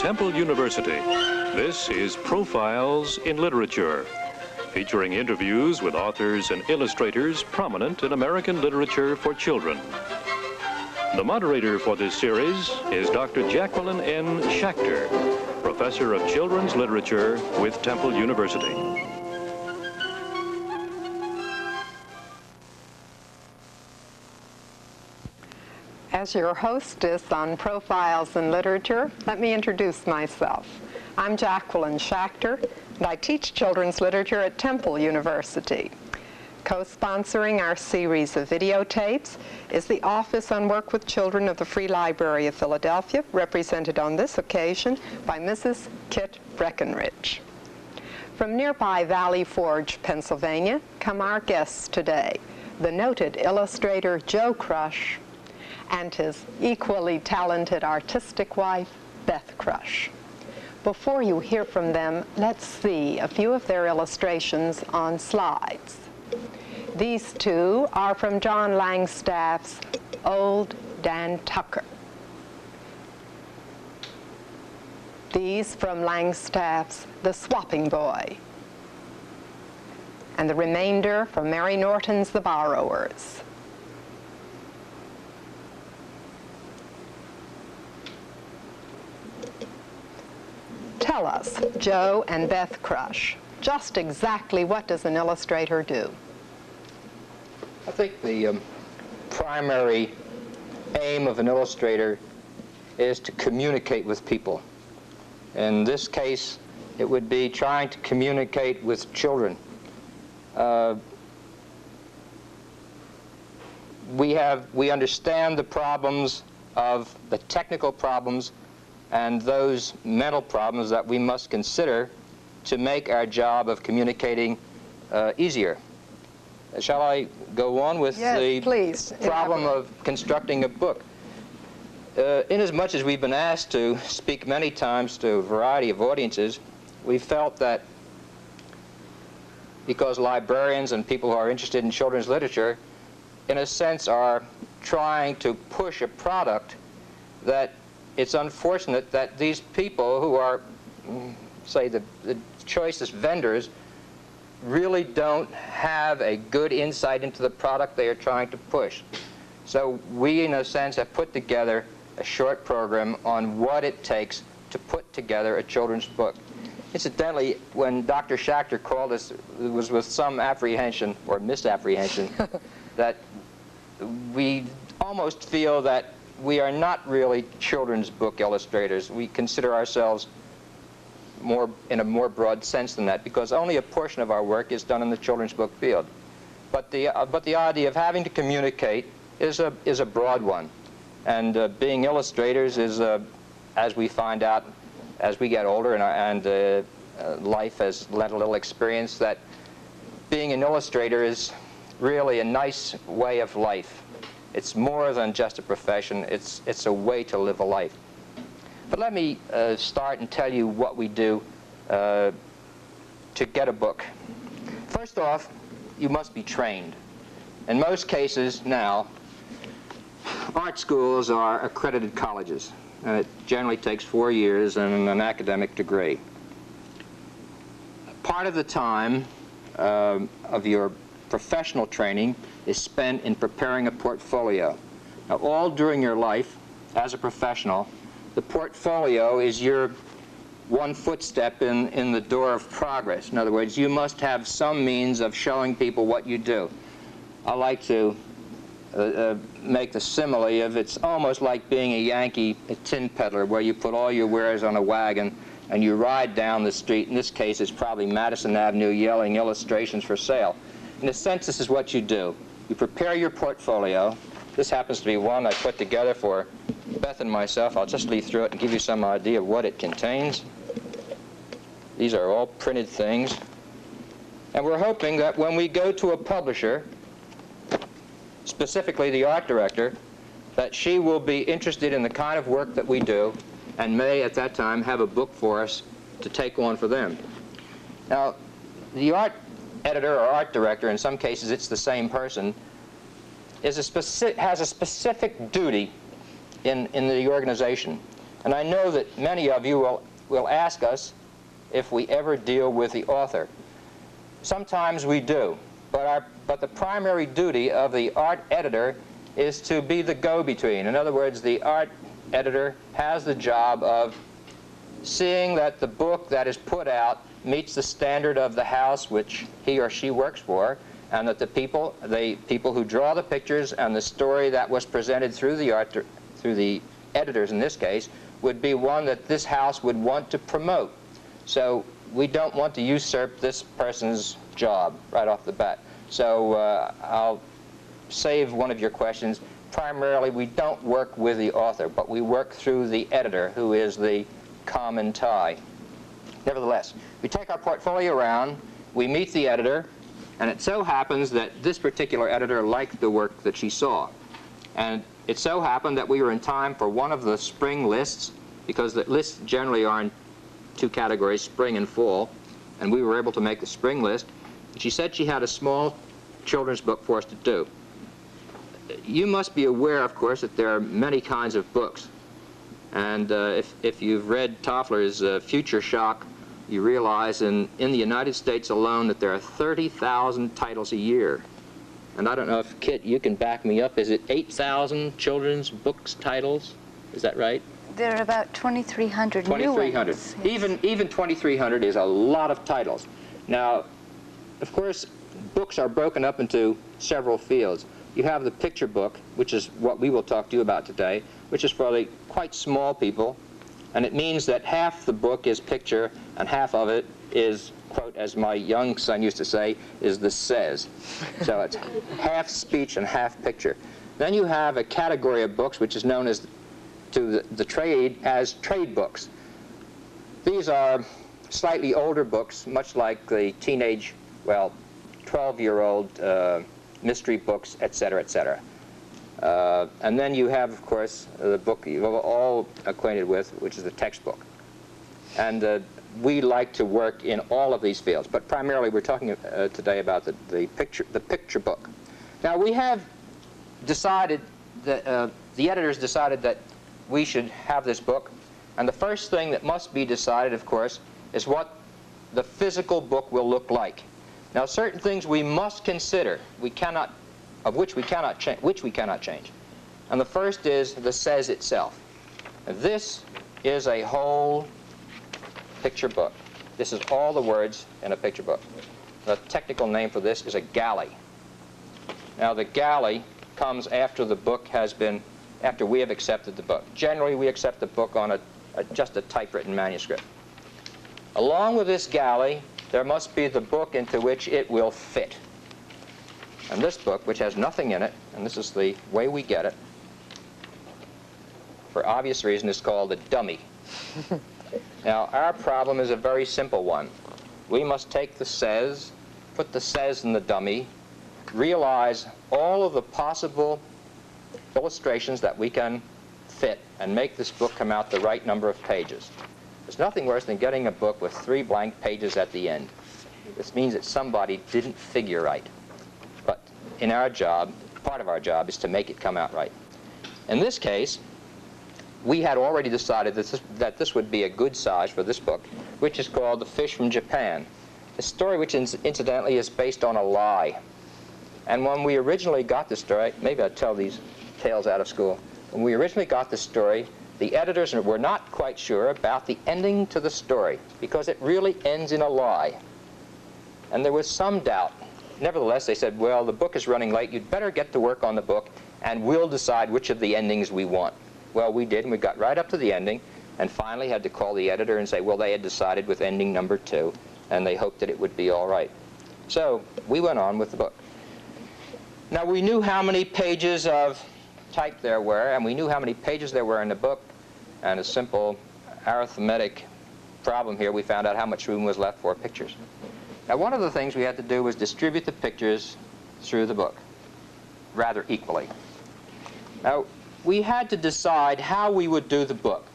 Temple University. This is Profiles in Literature, featuring interviews with authors and illustrators prominent in American literature for children. The moderator for this series is Dr. Jaqueline Shachter, Professor of Children's Literature with Temple University. As your hostess on Profiles in Literature, let me introduce myself. I'm Jaqueline Shachter, and I teach children's literature at Temple University. Co-sponsoring our series of videotapes is the Office on Work with Children of the Free Library of Philadelphia, represented on this occasion by Mrs. Kit Breckenridge. From nearby Valley Forge, Pennsylvania, come our guests today, the noted illustrator Joe Krush and his equally talented artistic wife, Beth Krush. Before you hear from them, let's see a few of their illustrations on slides. These two are from John Langstaff's Old Dan Tucker. These from Langstaff's The Swapping Boy. And the remainder from Mary Norton's The Borrowers. Tell us, Joe and Beth Krush, just exactly what does an illustrator do? I think the primary aim of an illustrator is to communicate with people. In this case, it would be trying to communicate with children. We understand the problems of the technical problems and those mental problems that we must consider to make our job of communicating easier. Shall I go on with the problem of constructing a book? Inasmuch as we've been asked to speak many times to a variety of audiences, we felt that because librarians and people who are interested in children's literature, in a sense, are trying to push a product, that it's unfortunate that these people who are, say, the choicest vendors really don't have a good insight into the product they are trying to push. So we, in a sense, have put together a short program on what it takes to put together a children's book. Incidentally, when Dr. Shachter called us, it was with some apprehension, or misapprehension, that we almost feel that we are not really children's book illustrators. We consider ourselves in a more broad sense than that, because only a portion of our work is done in the children's book field. But the idea of having to communicate is a broad one, and being illustrators is, as we find out as we get older and life has lent a little experience, that being an illustrator is really a nice way of life. It's more than just a profession. It's a way to live a life. But let me start and tell you what we do to get a book. First off, you must be trained. In most cases now, art schools are accredited colleges. It generally takes 4 years and an academic degree. Part of the time of your professional training is spent in preparing a portfolio. Now, all during your life as a professional, the portfolio is your one footstep in the door of progress. In other words, you must have some means of showing people what you do. I like to make the simile of it's almost like being a tin peddler, where you put all your wares on a wagon and you ride down the street. In this case, it's probably Madison Avenue, yelling illustrations for sale. In a sense, this is what you do. You prepare your portfolio. This happens to be one I put together for Beth and myself. I'll just leaf through it and give you some idea of what it contains. These are all printed things. And we're hoping that when we go to a publisher, specifically the art director, that she will be interested in the kind of work that we do and may at that time have a book for us to take on for them. Now, the art editor or art director, in some cases it's the same person, has a specific duty in the organization. And I know that many of you will ask us if we ever deal with the author. Sometimes we do, but the primary duty of the art editor is to be the go-between. In other words, the art editor has the job of seeing that the book that is put out meets the standard of the house which he or she works for, and that the people who draw the pictures and the story that was presented through the editors in this case would be one that this house would want to promote. So we don't want to usurp this person's job right off the bat. So I'll save one of your questions. Primarily, we don't work with the author, but we work through the editor, who is the common tie. Nevertheless, we take our portfolio around, we meet the editor, and it so happens that this particular editor liked the work that she saw. And it so happened that we were in time for one of the spring lists, because the lists generally are in two categories, spring and fall, and we were able to make the spring list. She said she had a small children's book for us to do. You must be aware, of course, that there are many kinds of books. And if you've read Toffler's Future Shock, you realize in the United States alone that there are 30,000 titles a year. And I don't know if, Kit, you can back me up. Is it 8,000 children's books titles? Is that right? There are about 2,300 new ones. 2,300. Yes. Even 2,300 is a lot of titles. Now, of course, books are broken up into several fields. You have the picture book, which is what we will talk to you about today, which is for the quite small people, and it means that half the book is picture and half of it is, quote, as my young son used to say, is the says. So it's half speech and half picture. Then you have a category of books which is known as, to the trade, as trade books. These are slightly older books, much like the teenage, well, 12-year-old mystery books, etc., etc. And then you have, of course, the book you're all acquainted with, which is the textbook. And we like to work in all of these fields, but primarily we're talking today about the picture book. Now, we have decided that the editors decided that we should have this book, and the first thing that must be decided, of course, is what the physical book will look like. Now, certain things we must consider, which we cannot change. And the first is the says itself. This is a whole picture book. This is all the words in a picture book. The technical name for this is a galley. Now, the galley comes after the book has been, after we have accepted the book. Generally, we accept the book on just a typewritten manuscript. Along with this galley, there must be the book into which it will fit. And this book, which has nothing in it, and this is the way we get it, for obvious reason, is called a dummy. Now, our problem is a very simple one. We must take the says, put the says in the dummy, realize all of the possible illustrations that we can fit, and make this book come out the right number of pages. There's nothing worse than getting a book with 3 blank pages at the end. This means that somebody didn't figure right. But in our job, part of our job is to make it come out right. In this case, we had already decided that this would be a good size for this book, which is called The Fish from Japan, a story which incidentally is based on a lie. And when we originally got the story, maybe I'll tell these tales out of school. When we originally got the story, the editors were not quite sure about the ending to the story, because it really ends in a lie. And there was some doubt. Nevertheless, they said, well, the book is running late. You'd better get to work on the book, and we'll decide which of the endings we want. Well, we did, and we got right up to the ending, and finally had to call the editor and say, well, they had decided with ending number 2, and they hoped that it would be all right. So we went on with the book. Now, we knew how many pages of type there were, and we knew how many pages there were in the book, and a simple arithmetic problem here, we found out how much room was left for pictures. Now, one of the things we had to do was distribute the pictures through the book rather equally. Now, we had to decide how we would do the book.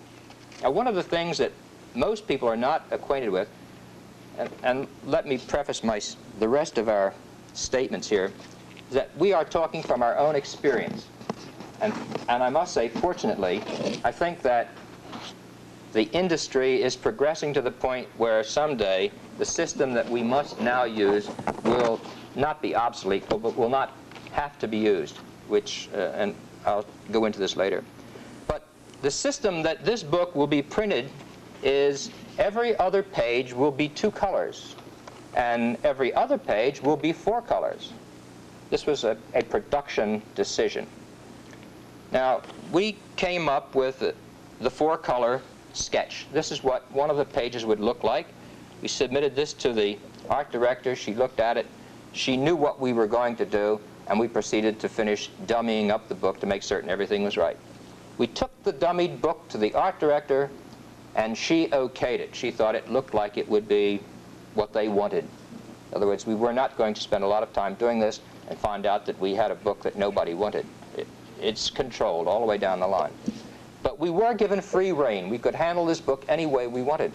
Now, one of the things that most people are not acquainted with, and let me preface the rest of our statements here, is that we are talking from our own experience. And I must say, fortunately, I think that the industry is progressing to the point where someday the system that we must now use will not be obsolete, but will not have to be used, which, and I'll go into this later. But the system that this book will be printed is every other page will be 2 colors, and every other page will be 4 colors. This was a production decision. Now, we came up with the 4-color sketch. This is what one of the pages would look like. We submitted this to the art director. She looked at it. She knew what we were going to do, and we proceeded to finish dummying up the book to make certain everything was right. We took the dummied book to the art director, and she okayed it. She thought it looked like it would be what they wanted. In other words, we were not going to spend a lot of time doing this and find out that we had a book that nobody wanted. It's controlled all the way down the line. But we were given free rein. We could handle this book any way we wanted.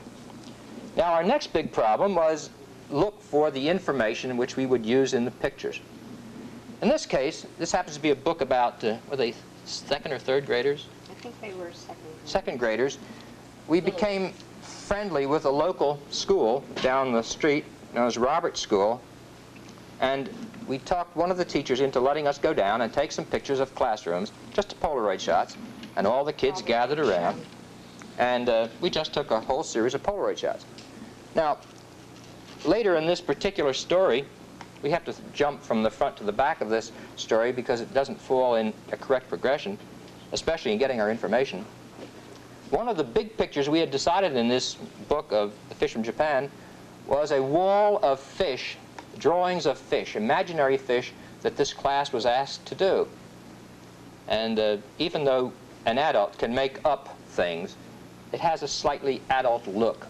Now, our next big problem was look for the information which we would use in the pictures. In this case, this happens to be a book about, were they 2nd or 3rd graders? I think they were 2nd graders. 2nd graders. We became friendly with a local school down the street, known as Roberts School, and we talked one of the teachers into letting us go down and take some pictures of classrooms, just Polaroid shots, and all the kids gathered around, and we just took a whole series of Polaroid shots. Now, later in this particular story, we have to jump from the front to the back of this story because it doesn't fall in a correct progression, especially in getting our information. One of the big pictures we had decided in this book of The Fish from Japan was a wall of fish, drawings of fish, imaginary fish that this class was asked to do. And even though an adult can make up things, it has a slightly adult look.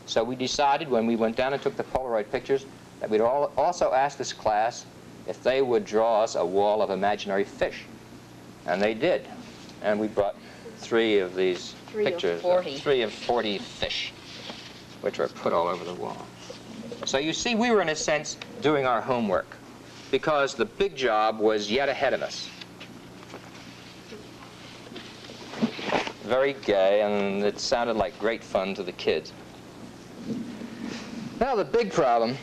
So we decided when we went down and took the Polaroid pictures that we'd also ask this class if they would draw us a wall of imaginary fish. And they did. And we brought 3 of these pictures, 3 of 40 fish, which were put all over the wall. So you see, we were in a sense doing our homework because the big job was yet ahead of us. Very gay, and it sounded like great fun to the kids. Now the big problem,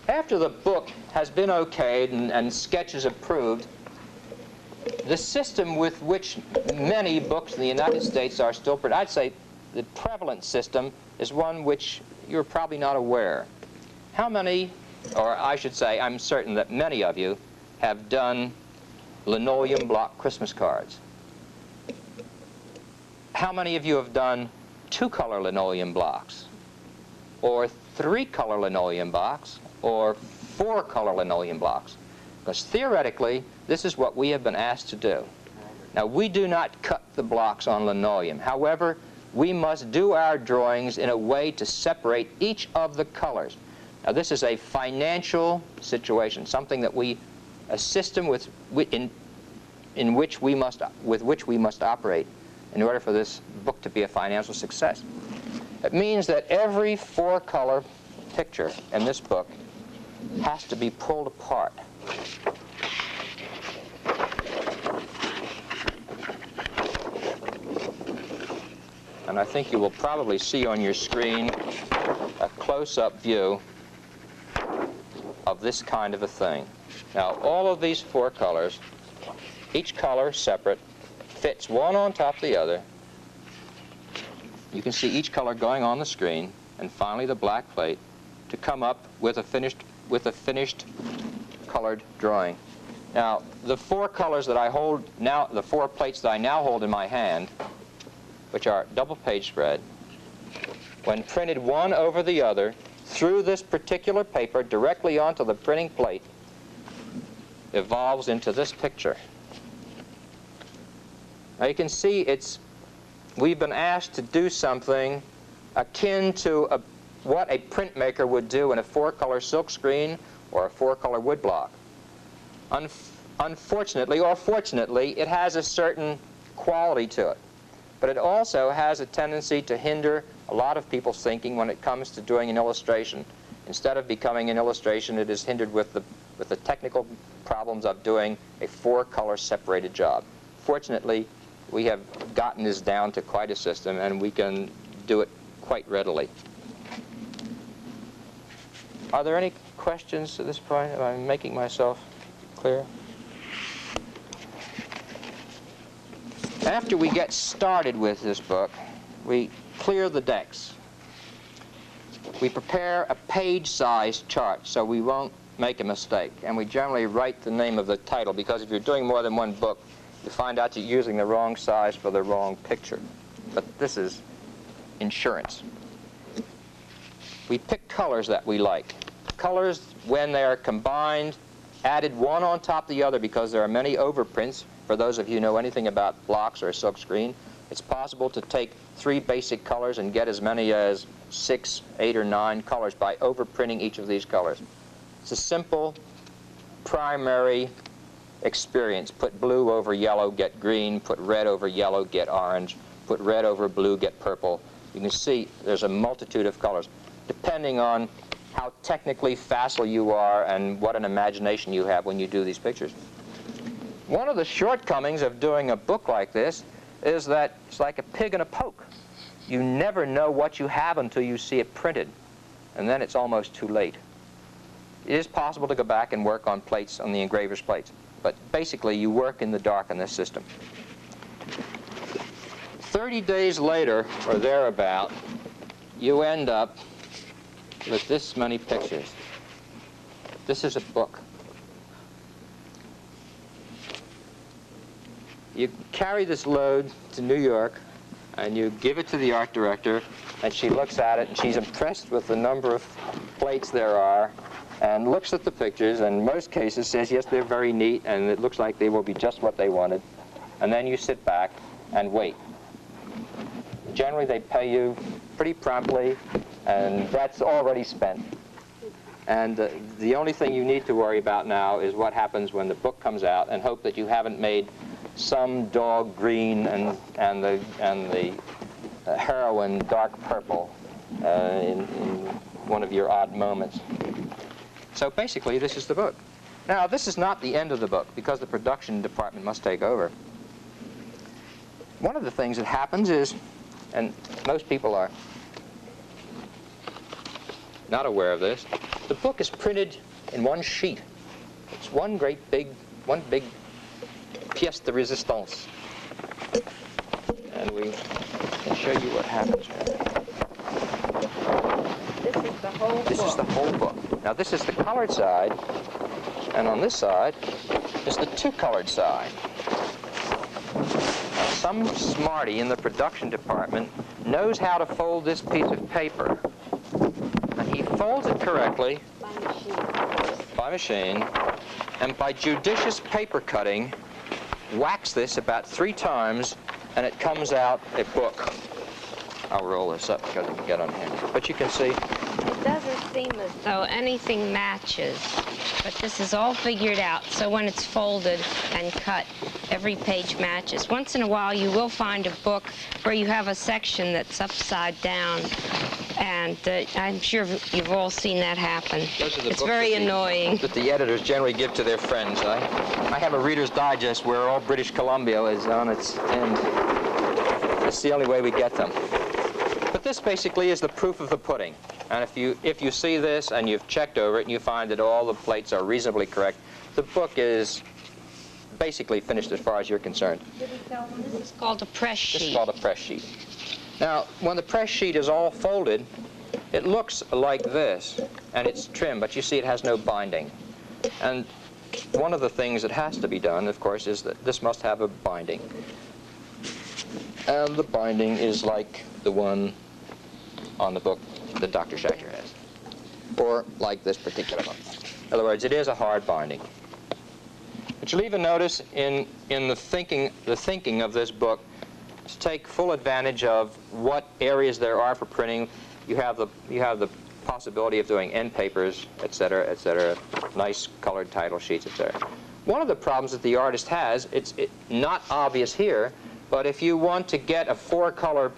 after the book has been okayed and sketches approved, the system with which many books in the United States are still printed, I'd say the prevalent system is one which you're probably not aware. How many, or I should say, I'm certain that many of you have done linoleum block Christmas cards? How many of you have done 2-color linoleum blocks, or 3-color linoleum blocks, or 4-color linoleum blocks? Because theoretically, this is what we have been asked to do. Now, we do not cut the blocks on linoleum. However, we must do our drawings in a way to separate each of the colors. Now, this is a financial situation, something that a system with which we must operate in order for this book to be a financial success. It means that every 4-color picture in this book has to be pulled apart. And I think you will probably see on your screen a close-up view of this kind of a thing. Now, all of these 4 colors, each color separate, fits one on top of the other. You can see each color going on the screen, and finally the black plate to come up with a finished colored drawing. Now, the 4 colors that I hold now, the 4 plates that I now hold in my hand, which are double page spread, when printed one over the other through this particular paper directly onto the printing plate, evolves into this picture. Now you can see we've been asked to do something akin to what a printmaker would do in a 4-color silk screen or a 4-color woodblock. Unfortunately, or fortunately, it has a certain quality to it. But it also has a tendency to hinder a lot of people's thinking when it comes to doing an illustration. Instead of becoming an illustration, it is hindered with the technical problems of doing a 4-color separated job. Fortunately, we have gotten this down to quite a system, and we can do it quite readily. Are there any questions at this point? Am I making myself clear? After we get started with this book, we clear the decks. We prepare a page-sized chart so we won't make a mistake, and we generally write the name of the title, because if you're doing more than one book, you find out you're using the wrong size for the wrong picture. But this is insurance. We pick colors that we like. Colors, when they are combined, added one on top of the other, because there are many overprints. For those of you who know anything about blocks or a silk screen, it's possible to take 3 basic colors and get as many as 6, 8, or 9 colors by overprinting each of these colors. It's a simple primary experience. Put blue over yellow, get green. Put red over yellow, get orange. Put red over blue, get purple. You can see there's a multitude of colors, depending on how technically facile you are and what an imagination you have when you do these pictures. One of the shortcomings of doing a book like this is that it's like a pig in a poke. You never know what you have until you see it printed, and then it's almost too late. It is possible to go back and work on plates, on the engraver's plates, but basically you work in the dark in this system. 30 days later, or thereabout, you end up with this many pictures. This is a book. You carry this load to New York, and you give it to the art director, and she looks at it, and she's impressed with the number of plates there are, and looks at the pictures, and in most cases says, yes, they're very neat, and it looks like they will be just what they wanted. And then you sit back and wait. Generally, they pay you pretty promptly, and that's already spent. And the only thing you need to worry about now is what happens when the book comes out, and hope that you haven't made some dog green and the heroine dark purple in one of your odd moments. So basically, this is the book. Now, this is not the end of the book, because the production department must take over. One of the things that happens is, and most people are not aware of this, the book is printed in one sheet. It's one big pièce de résistance. And we can show you what happens here. This is the whole book. This is the whole book. Now, this is the colored side, and on this side is the two-colored side. Now, some smarty in the production department knows how to fold this piece of paper. And he folds it correctly by machine, and by judicious paper cutting, wax this about 3 times, and it comes out a book. I'll roll this up because I can get on hand. But you can see. It doesn't seem as though anything matches, but this is all figured out. So when it's folded and cut, every page matches. Once in a while, you will find a book where you have a section that's upside down, and I'm sure you've all seen that happen. It's very annoying. That the editors generally give to their friends. I have a Reader's Digest where all British Columbia is on its end. It's the only way we get them. But this basically is the proof of the pudding. And if you see this and you've checked over it and you find that all the plates are reasonably correct, the book is basically finished as far as you're concerned. This is called a press sheet. This is called a press sheet. Now, when the press sheet is all folded, it looks like this, and it's trim, but you see it has no binding. And one of the things that has to be done, of course, is that this must have a binding. And the binding is like the one on the book that Dr. Shachter has, or like this particular one. In other words, it is a hard binding. But you'll even notice in the thinking of this book, to take full advantage of what areas there are for printing. You have the possibility of doing end papers, etc., nice colored title sheets, etc. One of the problems that the artist has, it's not obvious here, but if you want to get a 4-color,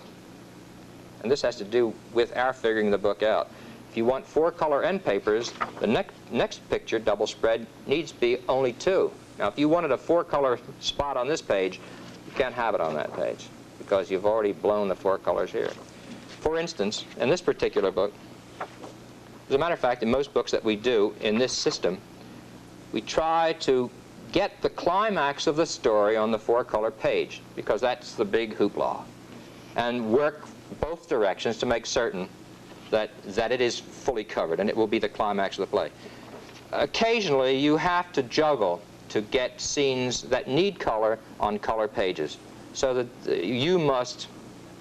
and this has to do with our figuring the book out, if you want 4-color end papers, the next picture, double spread, needs to be only 2. Now, if you wanted a 4-color spot on this page, you can't have it on that page, because you've already blown the 4 colors here. For instance, in this particular book, as a matter of fact, in most books that we do in this system, we try to get the climax of the story on the 4-color page, because that's the big hoopla, and work both directions to make certain that it is fully covered and it will be the climax of the play. Occasionally, you have to juggle to get scenes that need color on color pages, so that you must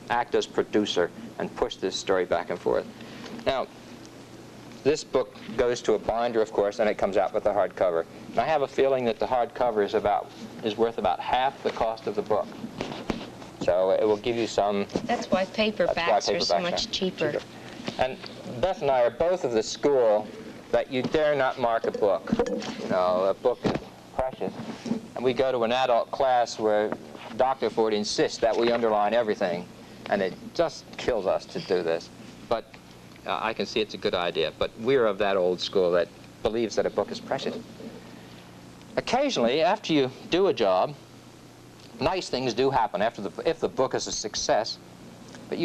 act as producer and push this story back and forth. Now, this book goes to a binder, of course, and it comes out with a hardcover. And I have a feeling that the hardcover is worth about half the cost of the book. So it will give you some... That's why paperbacks are so much cheaper. And Beth and I are both of the school that you dare not mark a book. You know, a book is precious. And we go to an adult class where Dr. Ford insists that we underline everything, and it just kills us to do this. But I can see it's a good idea. But we're of that old school that believes that a book is precious. Occasionally, after you do a job, nice things do happen if the book is a success, but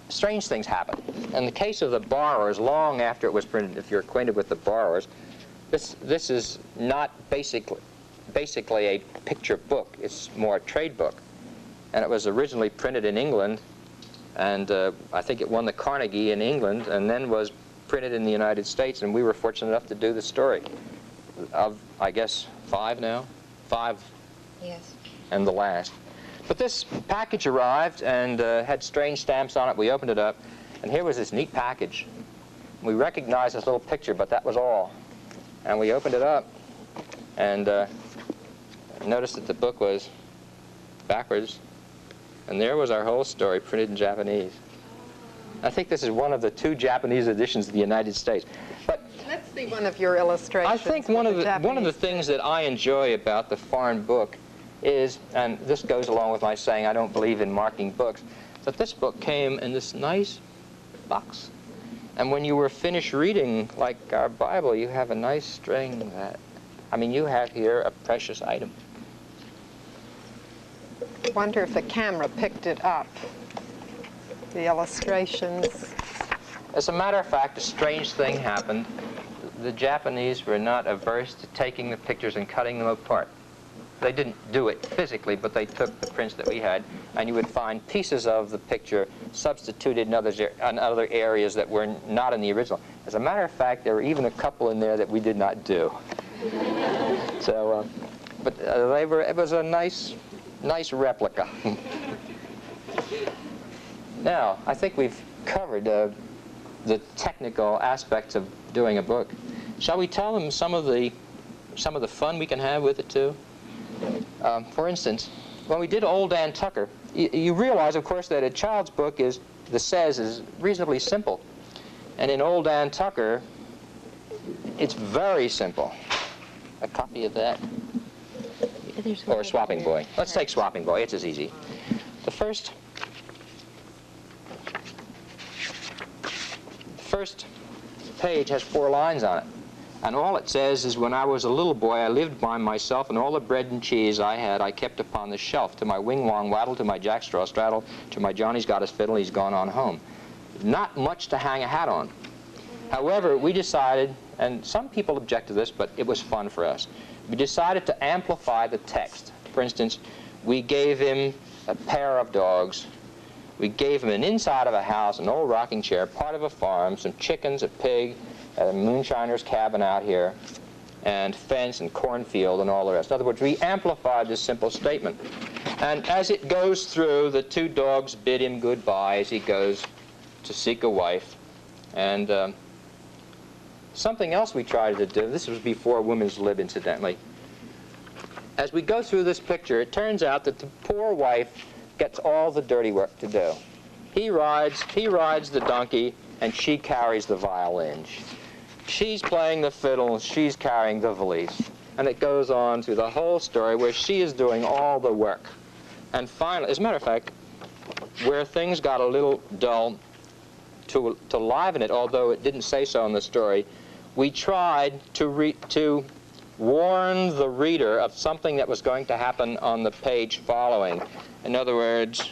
strange things happen. In the case of the borrowers, long after it was printed, if you're acquainted with the borrowers, this is not basically a picture book. It's more a trade book. And it was originally printed in England, and I think it won the Carnegie in England, and then was printed in the United States, and we were fortunate enough to do the story of, I guess, 5 now? 5. Yes. And the last. But this package arrived and had strange stamps on it. We opened it up, and here was this neat package. We recognized this little picture, but that was all. And we opened it up and noticed that the book was backwards, and there was our whole story printed in Japanese. I think this is one of the 2 Japanese editions of the United States. But let's see one of your illustrations. I think one of the things that I enjoy about the foreign book is, and this goes along with my saying I don't believe in marking books, that this book came in this nice box. And when you were finished reading, like our Bible, you have a nice string that, I mean, you have here a precious item. I wonder if the camera picked it up, the illustrations. As a matter of fact, a strange thing happened. The Japanese were not averse to taking the pictures and cutting them apart. They didn't do it physically, but they took the prints that we had, and you would find pieces of the picture substituted in other areas that were not in the original. As a matter of fact, there were even a couple in there that we did not do. So, but it was a nice replica. Now, I think we've covered the technical aspects of doing a book. Shall we tell them some of the fun we can have with it too? For instance, when we did Old Dan Tucker, you realize, of course, that a child's book is reasonably simple. And in Old Dan Tucker, it's very simple. A copy of that. Or Swapping Boy. Let's take Swapping Boy. It's as easy. The first page has 4 lines on it. And all it says is, when I was a little boy, I lived by myself, and all the bread and cheese I had I kept upon the shelf. To my wing-wong waddle, to my jackstraw straddle, to my Johnny's got his fiddle, he's gone on home. Not much to hang a hat on. However, we decided, and some people object to this, but it was fun for us. We decided to amplify the text. For instance, we gave him a pair of dogs. We gave him an inside of a house, an old rocking chair, part of a farm, some chickens, a pig, a moonshiner's cabin out here, and fence and cornfield and all the rest. In other words, we amplified this simple statement. And as it goes through, the 2 dogs bid him goodbye as he goes to seek a wife. And something else we tried to do, this was before Women's Lib, incidentally. As we go through this picture, it turns out that the poor wife gets all the dirty work to do. He rides the donkey, and she carries the violin. She's playing the fiddle, she's carrying the valise. And it goes on through the whole story where she is doing all the work. And finally, as a matter of fact, where things got a little dull, to liven it, although it didn't say so in the story, we tried to warn the reader of something that was going to happen on the page following. In other words,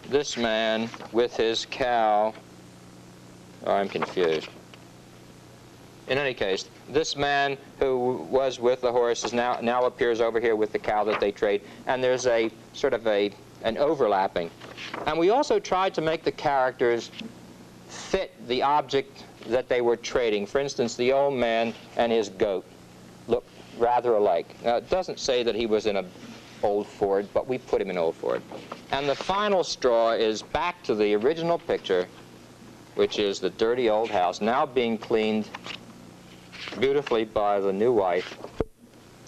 this man with his cow. Oh, I'm confused. In any case, this man who was with the horses now appears over here with the cow that they trade, and there's a sort of an overlapping. And we also tried to make the characters fit the object that they were trading. For instance, the old man and his goat look rather alike. Now, it doesn't say that he was in an old Ford, but we put him in old Ford. And the final straw is back to the original picture, which is the dirty old house, now being cleaned beautifully by the new wife.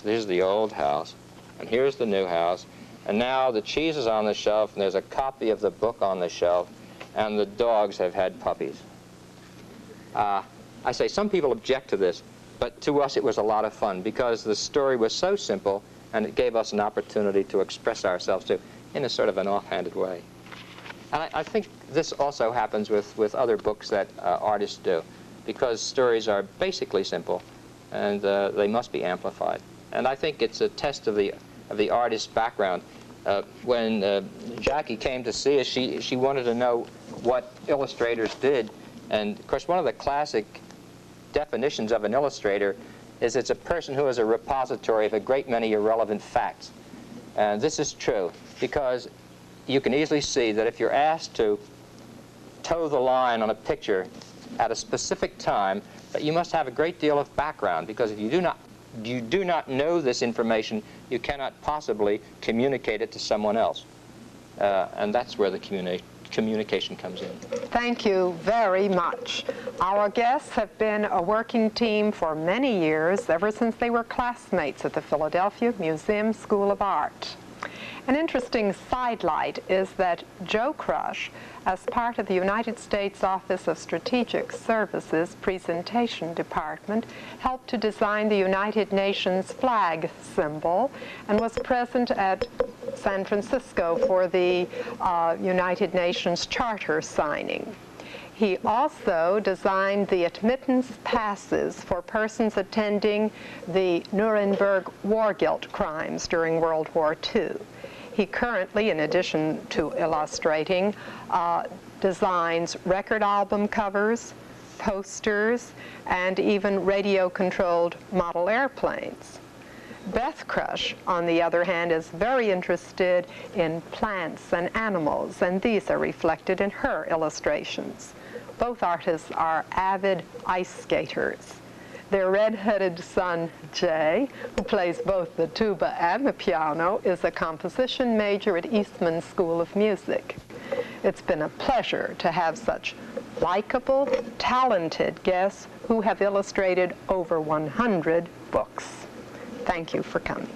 This is the old house, and here's the new house. And now the cheese is on the shelf, and there's a copy of the book on the shelf, and the dogs have had puppies. I say some people object to this, but to us it was a lot of fun because the story was so simple, and it gave us an opportunity to express ourselves too in a sort of an offhanded way. And I think this also happens with other books that artists do, because stories are basically simple, and they must be amplified. And I think it's a test of the artist's background. When Jackie came to see us, she wanted to know what illustrators did. And of course, one of the classic definitions of an illustrator is it's a person who is a repository of a great many irrelevant facts. And this is true, because you can easily see that if you're asked to toe the line on a picture at a specific time, that you must have a great deal of background, because if you do not know this information, you cannot possibly communicate it to someone else. And that's where the communication comes in. Thank you very much. Our guests have been a working team for many years, ever since they were classmates at the Philadelphia Museum School of Art. An interesting sidelight is that Joe Krush, as part of the United States Office of Strategic Services Presentation Department, helped to design the United Nations flag symbol and was present at San Francisco for the United Nations Charter signing. He also designed the admittance passes for persons attending the Nuremberg war guilt crimes during World War II. He currently, in addition to illustrating, designs record album covers, posters, and even radio-controlled model airplanes. Beth Krush, on the other hand, is very interested in plants and animals, and these are reflected in her illustrations. Both artists are avid ice skaters. Their red-headed son, Jay, who plays both the tuba and the piano, is a composition major at Eastman School of Music. It's been a pleasure to have such likable, talented guests who have illustrated over 100 books. Thank you for coming.